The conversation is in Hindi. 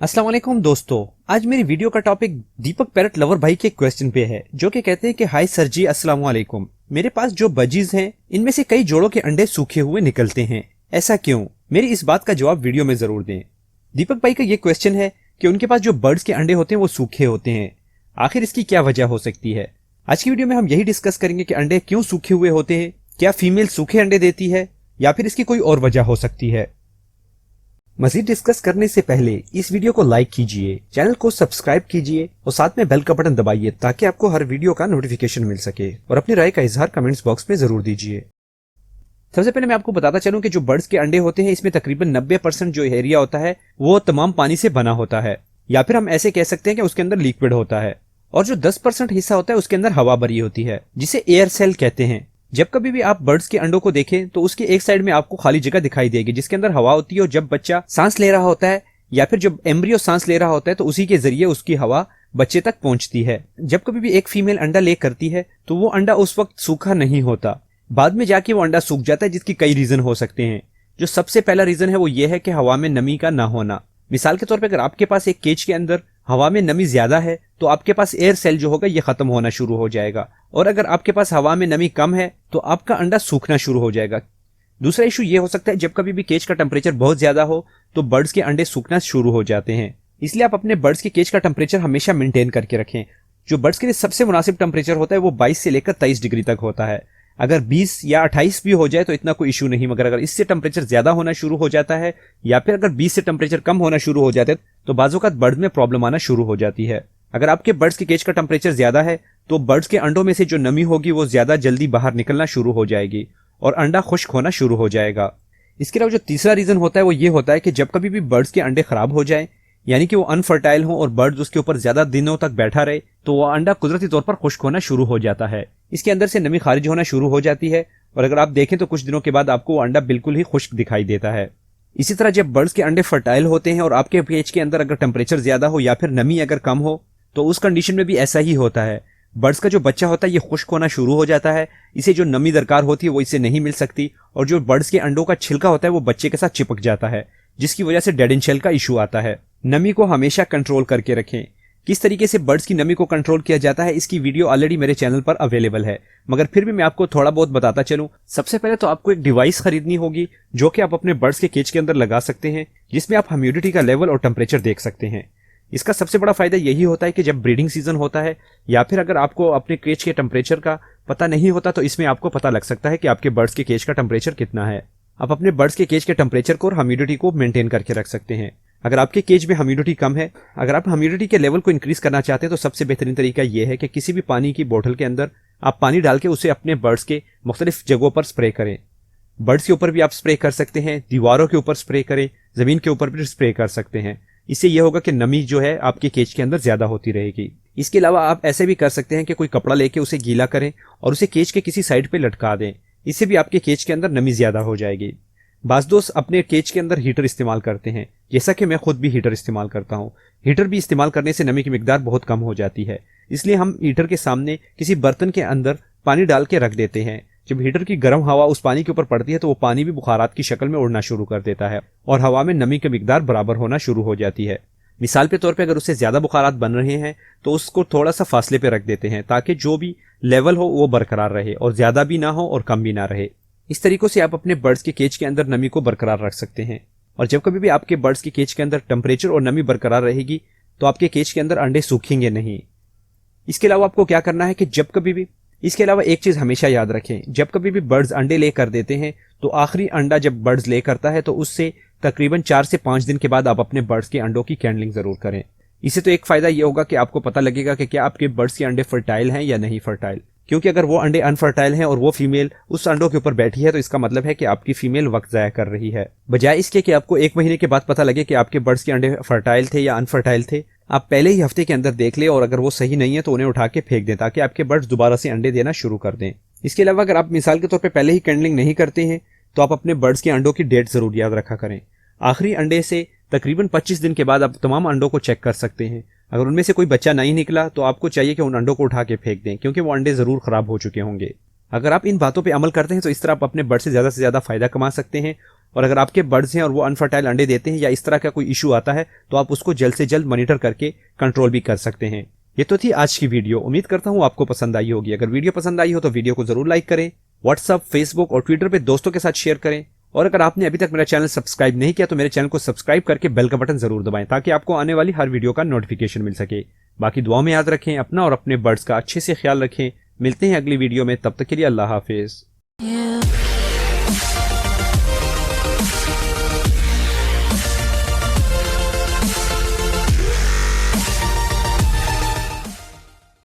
अस्सलाम वालेकुम दोस्तों, आज मेरी वीडियो का टॉपिक दीपक पैरट लवर भाई के क्वेश्चन पे है, जो कि कहते हैं कि हाय सर जी, अस्सलाम वालेकुम। मेरे पास जो बजीज हैं इनमें से कई जोड़ों के अंडे सूखे हुए निकलते हैं, ऐसा क्यों? मेरी इस बात का जवाब वीडियो में जरूर दें। दीपक भाई का ये क्वेश्चन है कि उनके पास जो बर्ड्स के अंडे होते हैं वो सूखे होते हैं। आखिर इसकी क्या वजह हो सकती है? आज की वीडियो में हम यही डिस्कस करेंगे कि अंडे क्यों सूखे हुए होते हैं, क्या फीमेल सूखे अंडे देती है या फिर इसकी कोई और वजह हो सकती है। मजीद डिस्कस करने से पहले इस वीडियो को लाइक कीजिए, चैनल को सब्सक्राइब कीजिए और साथ में बेल का बटन दबाइए ताकि आपको हर वीडियो का नोटिफिकेशन मिल सके, और अपनी राय का इजहार कमेंट्स बॉक्स में जरूर दीजिए। सबसे पहले मैं आपको बताता चलूं कि जो बर्ड्स के अंडे होते हैं इसमें तकरीबन 90% जो एरिया होता है वो तमाम पानी से बना होता है, या फिर हम ऐसे कह सकते हैं कि उसके अंदर लिक्विड होता है, और जो 10% हिस्सा होता है उसके अंदर हवा भरी होती है जिसे एयर सेल कहते हैं। जब कभी भी आप बर्ड्स के अंडों को देखें तो उसके एक साइड में आपको खाली जगह दिखाई देगी जिसके अंदर हवा होती है, और जब बच्चा सांस ले रहा होता है या फिर जब एम्ब्रियो सांस ले रहा होता है तो उसी के जरिए उसकी हवा बच्चे तक पहुंचती है। जब कभी भी एक फीमेल अंडा ले करती है तो वो अंडा उस वक्त सूखा नहीं होता, बाद में जाके वो अंडा सूख जाता है, जिसकी कई रीजन हो सकते हैं। जो सबसे पहला रीजन है वो ये है कि हवा में नमी का ना होना। मिसाल के तौर पर अगर आपके पास एक केज के अंदर हवा में नमी ज्यादा है तो आपके पास एयर सेल जो होगा ये खत्म होना शुरू हो जाएगा, और अगर आपके पास हवा में नमी कम है तो आपका अंडा सूखना शुरू हो जाएगा। दूसरा इशू ये हो सकता है जब कभी भी केज का टेम्परेचर बहुत ज्यादा हो तो बर्ड्स के अंडे सूखना शुरू हो जाते हैं। इसलिए आप अपने बर्ड्स के केज का टेम्परेचर हमेशा मेंटेन करके रखें। जो बर्ड्स के लिए सबसे मुनासिब टेम्परेचर होता है वो 22 से लेकर 23 डिग्री तक होता है। अगर 20 या 28 भी हो जाए तो इतना कोई इशू नहीं, मगर अगर इससे टेम्परेचर ज्यादा होना शुरू हो जाता है या फिर अगर 20 से टेम्परेचर कम होना शुरू हो जाता है तो बाज़-औक़ात बर्ड में प्रॉब्लम आना शुरू हो जाती है। अगर आपके बर्ड्स के केज का टेम्परेचर ज्यादा है तो बर्ड्स के अंडों में से जो नमी होगी वो ज्यादा जल्दी बाहर निकलना शुरू हो जाएगी और अंडा खुश्क होना शुरू हो जाएगा। इसके अलावा जो तीसरा रीजन होता है वो ये होता है कि जब कभी भी बर्ड्स के अंडे खराब हो जाए, यानी कि वो अनफर्टाइल हो और बर्ड्स उसके ऊपर ज्यादा दिनों तक बैठा रहे, तो वो अंडा कुदरती तौर पर खुश्क होना शुरू हो जाता है। इसके अंदर से नमी खारिज होना शुरू हो जाती है, और अगर आप देखें तो कुछ दिनों के बाद आपको वो अंडा बिल्कुल ही खुश्क दिखाई देता है। इसी तरह जब बर्ड्स के अंडे फर्टाइल होते हैं और आपके केज के अंदर अगर टेम्परेचर ज्यादा हो या फिर नमी अगर कम हो तो उस कंडीशन में भी ऐसा ही होता है। बर्ड्स का जो बच्चा होता है ये खुश्क होना शुरू हो जाता है, इसे जो नमी दरकार होती है वो इसे नहीं मिल सकती, और जो बर्ड्स के अंडों का छिलका होता है वो बच्चे के साथ चिपक जाता है, जिसकी वजह से डेड इन शेल का इशू आता है। नमी को हमेशा कंट्रोल करके रखें। किस तरीके से बर्ड्स की नमी को कंट्रोल किया जाता है इसकी वीडियो ऑलरेडी मेरे चैनल पर अवेलेबल है, मगर फिर भी मैं आपको थोड़ा बहुत बताता चलूं। सबसे पहले तो आपको एक डिवाइस खरीदनी होगी जो कि आप अपने बर्ड्स के केज के अंदर लगा सकते हैं, जिसमें आप ह्यूमिडिटी का लेवल और टेम्परेचर देख सकते हैं। इसका सबसे बड़ा फायदा यही होता है कि जब ब्रीडिंग सीजन होता है या फिर अगर आपको अपने केज के टेम्परेचर का पता नहीं होता तो इसमें आपको पता लग सकता है कि आपके बर्ड्स के केज का टेम्परेचर कितना है। आप अपने बर्ड्स के केज के टेम्परेचर को और ह्यूमिडिटी को मेंटेन करके रख सकते हैं। अगर आपके केज में ह्यूमिडिटी कम है, अगर आप ह्यूमिडिटी के लेवल को इंक्रीज करना चाहते हैं तो सबसे बेहतरीन तरीका यह है कि किसी भी पानी की बोतल के अंदर आप पानी डाल के उसे अपने बर्ड्स के मुख्तलिफ जगहों पर स्प्रे करें। बर्ड्स के ऊपर भी आप स्प्रे कर सकते हैं, दीवारों के ऊपर स्प्रे करें, जमीन के ऊपर भी स्प्रे कर सकते हैं। इससे यह होगा कि नमी जो है आपके केज के अंदर ज्यादा होती रहेगी। इसके अलावा आप ऐसे भी कर सकते हैं कि कोई कपड़ा लेके उसे गीला करें और उसे केज के किसी साइड पे लटका दें, इससे भी आपके केज के अंदर नमी ज्यादा हो जाएगी। बाज़ दोस्त अपने केज के अंदर हीटर इस्तेमाल करते हैं, जैसा कि मैं खुद भी हीटर इस्तेमाल करता हूँ। हीटर भी इस्तेमाल करने से नमी की मिकदार बहुत कम हो जाती है, इसलिए हम हीटर के सामने किसी बर्तन के अंदर पानी डाल के रख देते हैं। जब हीटर की गर्म हवा उस पानी के ऊपर पड़ती है तो वो पानी भी बुखारात की शक्ल में उड़ना शुरू कर देता है और हवा में नमी की मिकदार बराबर होना शुरू हो जाती है। मिसाल के तौर पे अगर उससे ज्यादा बुखारात बन रहे हैं तो उसको थोड़ा सा फासले पे रख देते हैं ताकि जो भी लेवल हो वो बरकरार रहे और ज्यादा भी ना हो और कम भी ना रहे। इस तरीकों से आप अपने बर्ड्स के केज के अंदर नमी को बरकरार रख सकते हैं, और जब कभी भी आपके बर्ड्स के केज के अंदर टेम्परेचर और नमी बरकरार रहेगी तो आपके केज के अंदर अंडे सूखेंगे नहीं। इसके अलावा आपको क्या करना है कि जब कभी भी इसके अलावा एक चीज हमेशा याद रखें, जब कभी भी बर्ड्स अंडे ले कर देते हैं तो आखिरी अंडा जब बर्ड्स ले करता है तो उससे तकरीबन 4 से 5 दिन के बाद आप अपने बर्ड्स के अंडों की कैंडलिंग जरूर करें। इससे तो एक फायदा यह होगा कि आपको पता लगेगा कि क्या आपके बर्ड्स के अंडे फर्टाइल हैं या नहीं फर्टाइल, क्योंकि अगर वो अंडे अनफर्टाइल हैं और वो फीमेल उस अंडों के ऊपर बैठी है तो इसका मतलब है कि आपकी फीमेल वक्त जाया कर रही है। बजाय इसके कि आपको 1 महीने के बाद पता लगे कि आपके बर्ड्स के अंडे फर्टाइल थे या अनफर्टाइल थे, आप पहले ही हफ्ते के अंदर देख ले और अगर वो सही नहीं है तो उन्हें उठा के फेंक दें ताकि आपके बर्ड्स दोबारा से अंडे देना शुरू कर दें। इसके अलावा अगर आप मिसाल के तौर पर पहले ही कैंडलिंग नहीं करते हैं तो आप अपने बर्ड्स के अंडों की डेट जरूर याद रखा करें। आखिरी अंडे से तकरीबन 25 दिन के बाद आप तमाम अंडों को चेक कर सकते हैं। अगर उनमें से कोई बच्चा नहीं निकला तो आपको चाहिए कि उन अंडों को उठा के फेंक दें, क्योंकि वो अंडे जरूर खराब हो चुके होंगे। अगर आप इन बातों पे अमल करते हैं तो इस तरह आप अपने बर्ड से ज्यादा फायदा कमा सकते हैं और अगर आपके बर्ड्स हैं और वो अनफर्टाइल अंडे देते हैं या इस तरह का कोई इशू आता है तो आप उसको जल्द से जल्द मॉनिटर करके कंट्रोल भी कर सकते हैं। ये तो थी आज की वीडियो। उम्मीद करता हूँ आपको पसंद आई होगी। अगर वीडियो पसंद आई हो तो वीडियो को जरूर लाइक करें, व्हाट्सअप, फेसबुक और ट्विटर पे दोस्तों के साथ शेयर करें। और अगर आपने अभी तक मेरा चैनल सब्सक्राइब नहीं किया तो मेरे चैनल को सब्सक्राइब करके बेल का बटन जरूर दबाएं ताकि आपको आने वाली हर वीडियो का नोटिफिकेशन मिल सके। बाकी दुआ में याद रखें, अपना और अपने बर्ड्स का अच्छे से ख्याल रखें। मिलते हैं अगली वीडियो में, तब तक के लिए अल्लाह हाफिज।